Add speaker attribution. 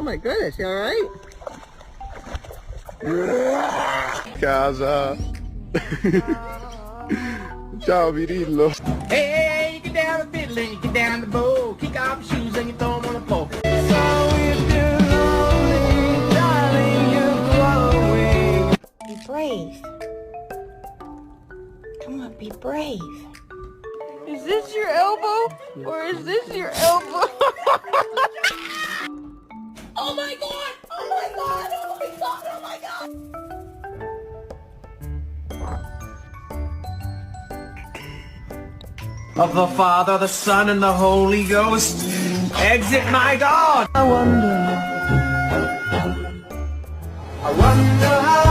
Speaker 1: my goodness, you alright?
Speaker 2: Casa. Ciao Virillo.
Speaker 3: Hey, you get down the fiddle and you get down the bow. Kick off your shoes and you throw them on the floor. So if you're lonely, darling, you're glowing.
Speaker 4: Be brave. Come on, be brave.
Speaker 5: Is this your elbow? Or is this your elbow?
Speaker 4: Oh my god! Oh my god! Oh my god! Oh my god!
Speaker 3: Of the Father, the Son, and the Holy Ghost. Exit, my God. I wonder how